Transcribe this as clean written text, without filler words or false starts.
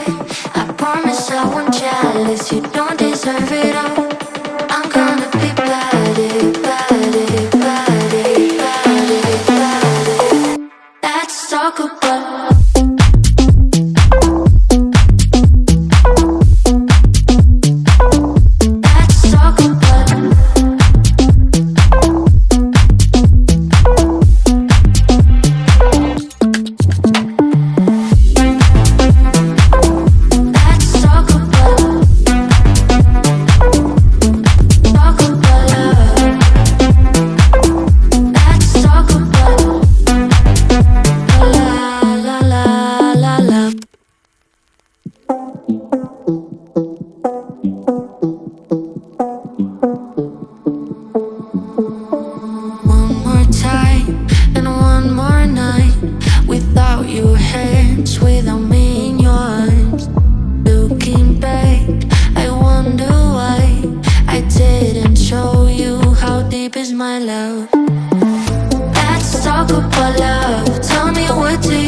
I promise I won't jealous. You don't deserve it all. I'm gonna be bad, bad, bad, bad, bad. Let's talk about. Without your hands, without me in your arms. Looking back, I wonder why I didn't show you how deep is my love. Let's talk about love. Tell me, what do